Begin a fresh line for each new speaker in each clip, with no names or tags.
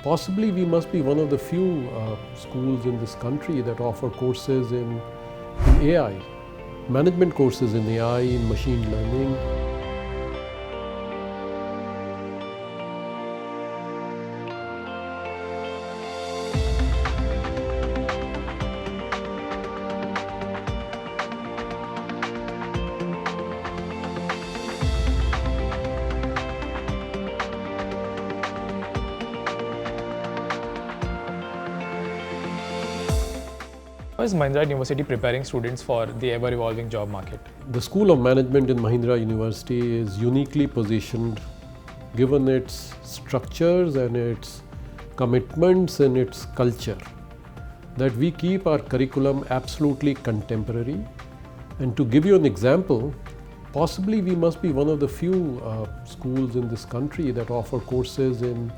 Possibly we must be one of the few schools in this country that offer courses in AI, management courses in AI, in machine learning.
How is Mahindra University preparing students for the ever-evolving job market?
The School of Management in Mahindra University is uniquely positioned given its structures and its commitments and its culture, that we keep our curriculum absolutely contemporary. And to give you an example, possibly we must be one of the few schools in this country that offer courses in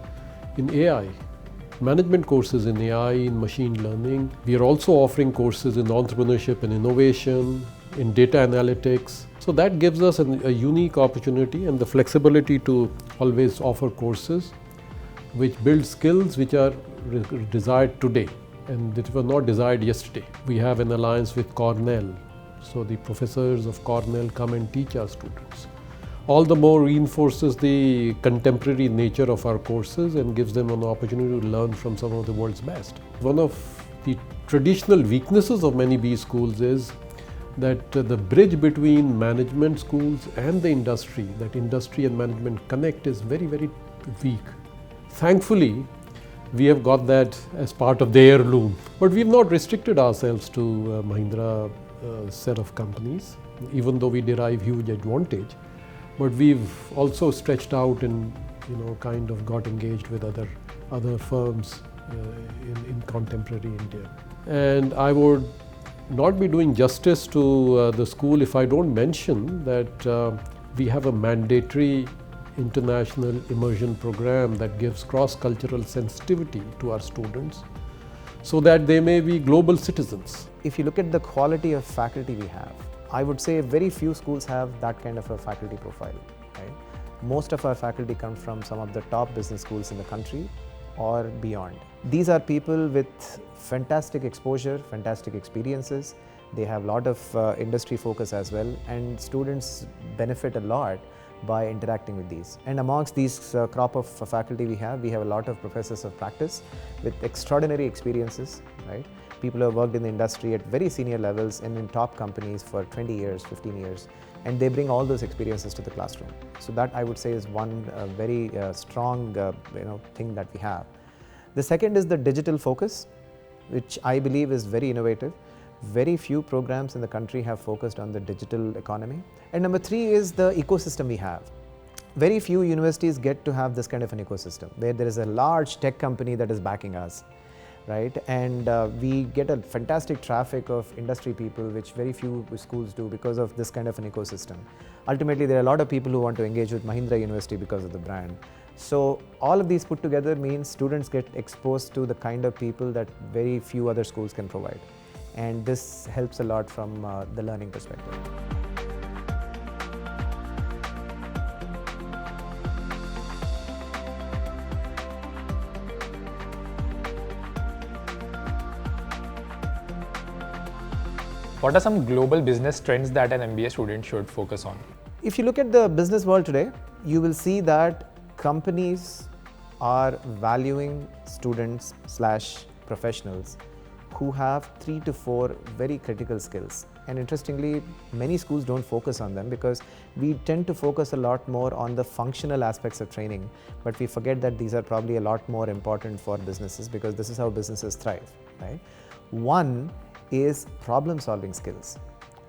AI, management courses in AI, in machine learning. We are also offering courses in entrepreneurship and innovation, in data analytics. So that gives us a unique opportunity and the flexibility to always offer courses which build skills which are desired today and that were not desired yesterday. We have an alliance with Cornell, so the professors of Cornell come and teach our students. All the more reinforces the contemporary nature of our courses and gives them an opportunity to learn from some of the world's best. One of the traditional weaknesses of many B schools is that the bridge between management schools and the industry, that industry and management connect, is very, very weak. Thankfully, we have got that as part of the heirloom. But we have not restricted ourselves to Mahindra set of companies, even though we derive huge advantage. But we've also stretched out and kind of got engaged with other firms in contemporary India. And I would not be doing justice to the school if I don't mention that we have a mandatory international immersion program that gives cross-cultural sensitivity to our students so that they may be global citizens.
If you look at the quality of faculty we have, I would say very few schools have that kind of a faculty profile. Right? Most of our faculty come from some of the top business schools in the country or beyond. These are people with fantastic exposure, fantastic experiences. They have a lot of industry focus as well, and students benefit a lot by interacting with these. And amongst these crop of faculty we have a lot of professors of practice with extraordinary experiences, right? People who have worked in the industry at very senior levels and in top companies for 20 years, 15 years, and they bring all those experiences to the classroom. So that I would say is one very strong thing that we have. The second is the digital focus, which I believe is very innovative. Very few programs in the country have focused on the digital economy. And number three is the ecosystem we have. Very few universities get to have this kind of an ecosystem where there is a large tech company that is backing us, right? And we get a fantastic traffic of industry people, which very few schools do because of this kind of an ecosystem. Ultimately, there are a lot of people who want to engage with Mahindra University because of the brand. So all of these put together means students get exposed to the kind of people that very few other schools can provide. And this helps a lot from the learning perspective.
What are some global business trends that an MBA student should focus on?
If you look at the business world today, you will see that companies are valuing students / professionals who have 3 to 4 very critical skills. And interestingly, many schools don't focus on them because we tend to focus a lot more on the functional aspects of training, but we forget that these are probably a lot more important for businesses because this is how businesses thrive, right? One is problem-solving skills.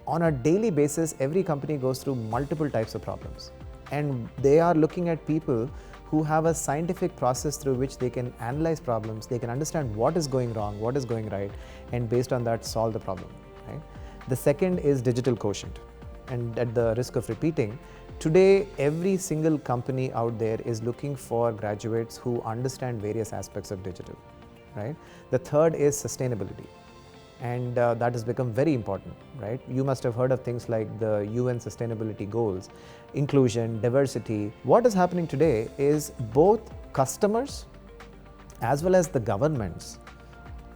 On a daily basis, every company goes through multiple types of problems, and they are looking at people who have a scientific process through which they can analyze problems, they can understand what is going wrong, what is going right, and based on that solve the problem, right? The second is digital quotient. And at the risk of repeating, today every single company out there is looking for graduates who understand various aspects of digital, right? The third is sustainability. And that has become very important, right? You must have heard of things like the UN sustainability goals, inclusion, diversity. What is happening today is both customers as well as the governments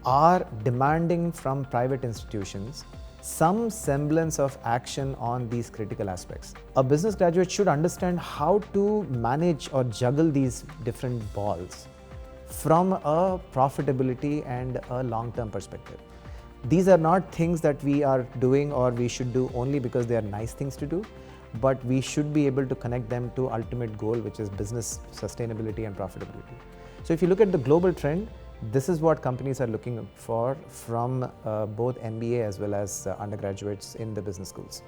are demanding from private institutions some semblance of action on these critical aspects. A business graduate should understand how to manage or juggle these different balls from a profitability and a long-term perspective. These are not things that we are doing or we should do only because they are nice things to do, but we should be able to connect them to ultimate goal, which is business sustainability and profitability. So if you look at the global trend, this is what companies are looking for from both MBA as well as undergraduates in the business schools.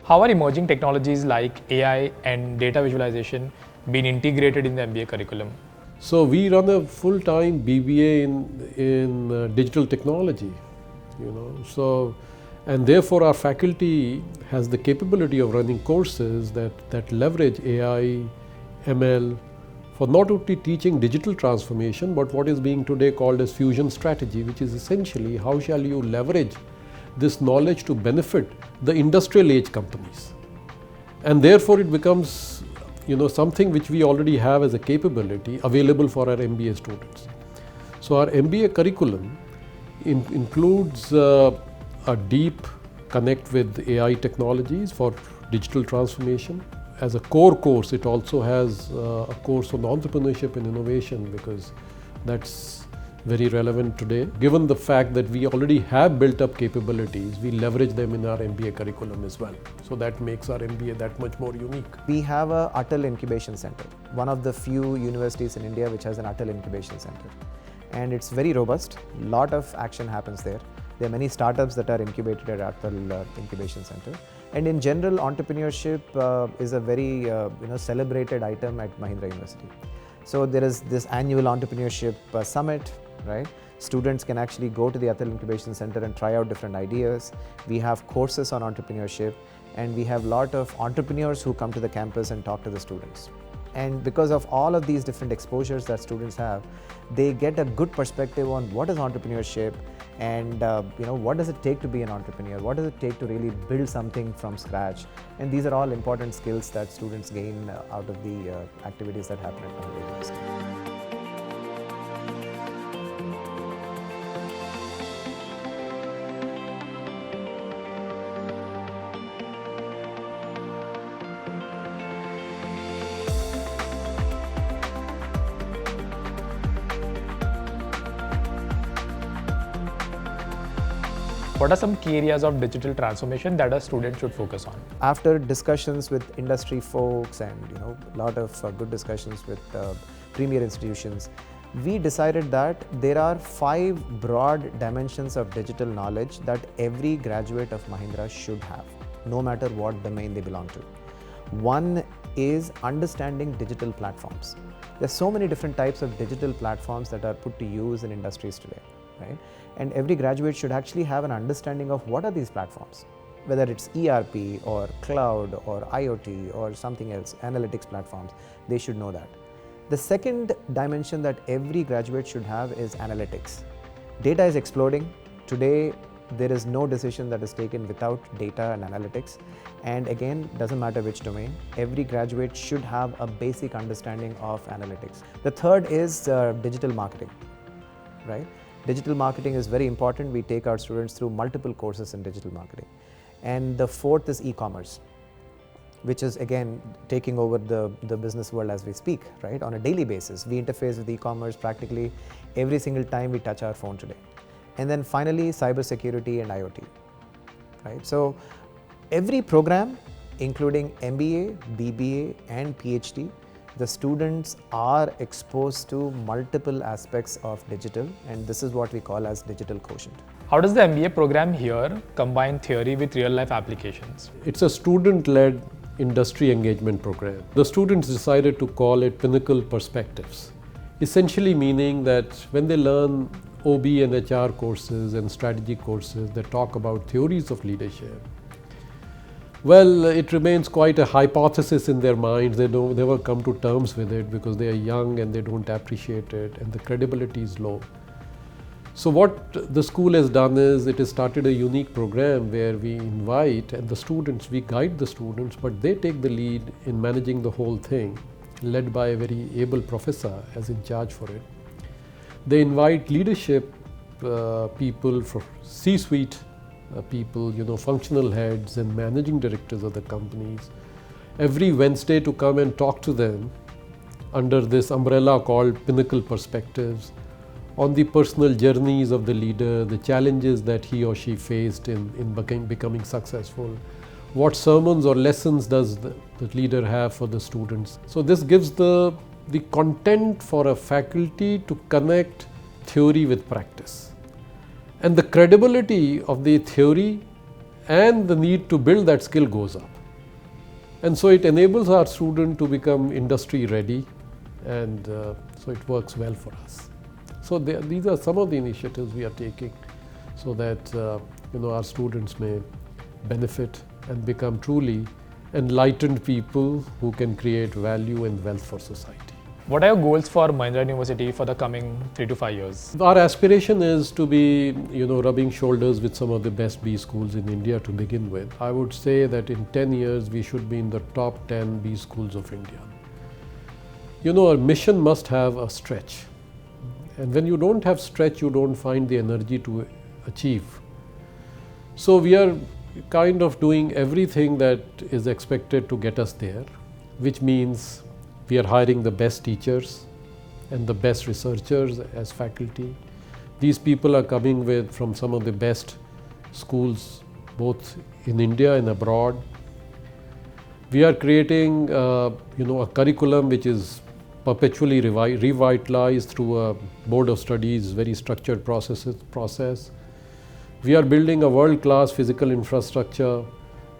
How are emerging technologies like AI and data visualization being integrated in the MBA curriculum?
So we run a full-time BBA in digital technology, So, and therefore our faculty has the capability of running courses that leverage AI, ML for not only teaching digital transformation, but what is being today called as fusion strategy, which is essentially how shall you leverage this knowledge to benefit the industrial age companies. And therefore it becomes something which we already have as a capability available for our MBA students. So our MBA curriculum includes a deep connect with AI technologies for digital transformation. As a core course, it also has a course on entrepreneurship and innovation, because that's very relevant today. Given the fact that we already have built up capabilities, we leverage them in our MBA curriculum as well. So that makes our MBA that much more unique.
We have a Atal Incubation Center, one of the few universities in India which has an Atal Incubation Center. And it's very robust, a lot of action happens there. There are many startups that are incubated at Atal Incubation Center. And in general, entrepreneurship is a very celebrated item at Mahindra University. So there is this annual entrepreneurship summit, right? Students can actually go to the Atal Incubation Center and try out different ideas. We have courses on entrepreneurship, and we have a lot of entrepreneurs who come to the campus and talk to the students. And because of all of these different exposures that students have, they get a good perspective on what is entrepreneurship and what does it take to be an entrepreneur, what does it take to really build something from scratch. And these are all important skills that students gain out of the activities that happen at Mahindra University.
What are some key areas of digital transformation that a student should focus on?
After discussions with industry folks and a lot of good discussions with premier institutions, we decided that there are 5 broad dimensions of digital knowledge that every graduate of Mahindra should have, no matter what domain they belong to. One is understanding digital platforms. There are so many different types of digital platforms that are put to use in industries today, right? And every graduate should actually have an understanding of what are these platforms, whether it's ERP or cloud or IoT or something else, analytics platforms, they should know that. The second dimension that every graduate should have is analytics. Data is exploding. Today, there is no decision that is taken without data and analytics. And again, doesn't matter which domain, every graduate should have a basic understanding of analytics. The third is digital marketing, right? Digital marketing is very important. We take our students through multiple courses in digital marketing. And the fourth is e-commerce, which is again taking over the business world as we speak, right? On a daily basis, we interface with e-commerce practically every single time we touch our phone today. And then finally, cybersecurity and IoT, right? So every program, including MBA, BBA, and PhD, the students are exposed to multiple aspects of digital, and this is what we call as digital quotient.
How does the MBA program here combine theory with real-life applications?
It's a student-led industry engagement program. The students decided to call it Pinnacle Perspectives, essentially meaning that when they learn OB and HR courses and strategy courses that talk about theories of leadership, Well, it remains quite a hypothesis in their minds. They don't never come to terms with it because they are young and they don't appreciate it, and the credibility is low. So what the school has done is it has started a unique program where we invite and the students, we guide the students, but they take the lead in managing the whole thing, led by a very able professor as in charge for it. They invite leadership people from C-suite people, functional heads and managing directors of the companies, every Wednesday to come and talk to them under this umbrella called Pinnacle Perspectives on the personal journeys of the leader, the challenges that he or she faced in becoming successful, what sermons or lessons does the leader have for the students. So this gives the content for a faculty to connect theory with practice. And the credibility of the theory and the need to build that skill goes up. And so it enables our student to become industry ready, and so it works well for us. So these are some of the initiatives we are taking so that our students may benefit and become truly enlightened people who can create value and wealth for society.
What are your goals for Mahindra University for the coming 3 to 5 years?
Our aspiration is to be, rubbing shoulders with some of the best B schools in India to begin with. I would say that in 10 years, we should be in the top 10 B schools of India. Our mission must have a stretch. And when you don't have stretch, you don't find the energy to achieve. So we are kind of doing everything that is expected to get us there, which means we are hiring the best teachers and the best researchers as faculty. These people are coming from some of the best schools, both in India and abroad. We are creating, a curriculum which is perpetually revitalized through a board of studies, very structured process. We are building a world-class physical infrastructure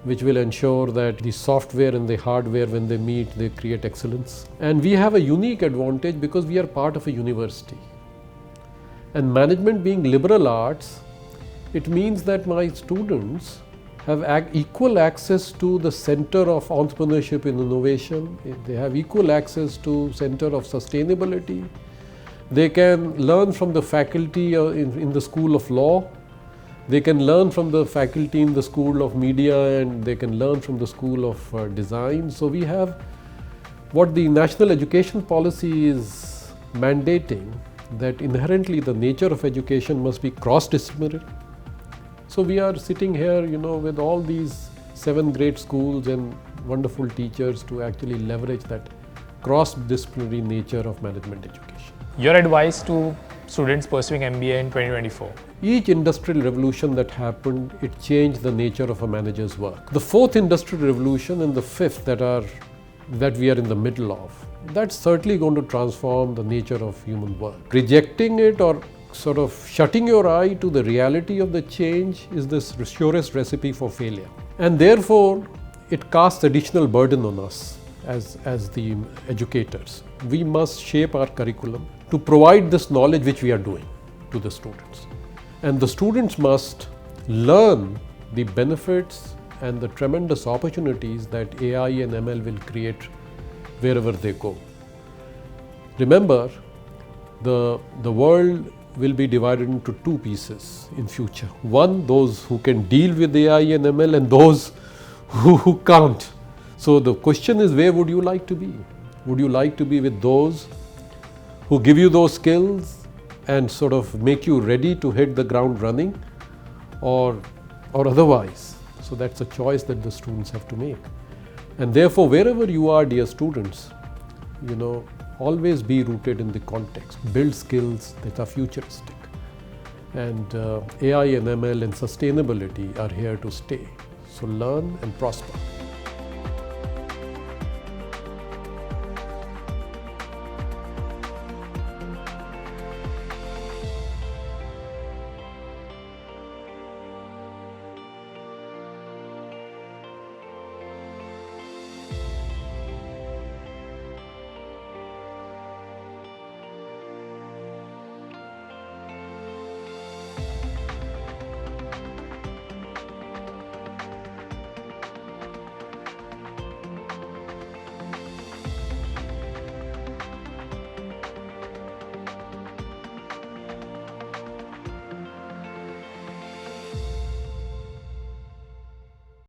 which will ensure that the software and the hardware, when they meet, they create excellence. And we have a unique advantage because we are part of a university. And management being liberal arts, it means that my students have equal access to the center of entrepreneurship and innovation. They have equal access to center of sustainability. They can learn from the faculty in the School of Law. They can learn from the faculty in the School of Media, and they can learn from the School of Design. So we have what the National Education Policy is mandating, that inherently the nature of education must be cross-disciplinary. So we are sitting here, with all these 7 great schools and wonderful teachers to actually leverage that cross-disciplinary nature of management education.
Your advice to students pursuing MBA in 2024?
Each industrial revolution that happened, it changed the nature of a manager's work. The 4th industrial revolution and the 5th that we are in the middle of, that's certainly going to transform the nature of human work. Rejecting it or sort of shutting your eye to the reality of the change is the surest recipe for failure. And therefore, it casts additional burden on us as the educators. We must shape our curriculum to provide this knowledge which we are doing to the students. And the students must learn the benefits and the tremendous opportunities that AI and ML will create wherever they go. Remember, the world will be divided into 2 pieces in future. One, those who can deal with AI and ML, and those who can't. So the question is, where would you like to be? Would you like to be with those who give you those skills and sort of make you ready to hit the ground running, or otherwise? So that's a choice that the students have to make. And therefore, wherever you are, dear students, always be rooted in the context. Build skills that are futuristic. And AI and ML and sustainability are here to stay. So learn and prosper.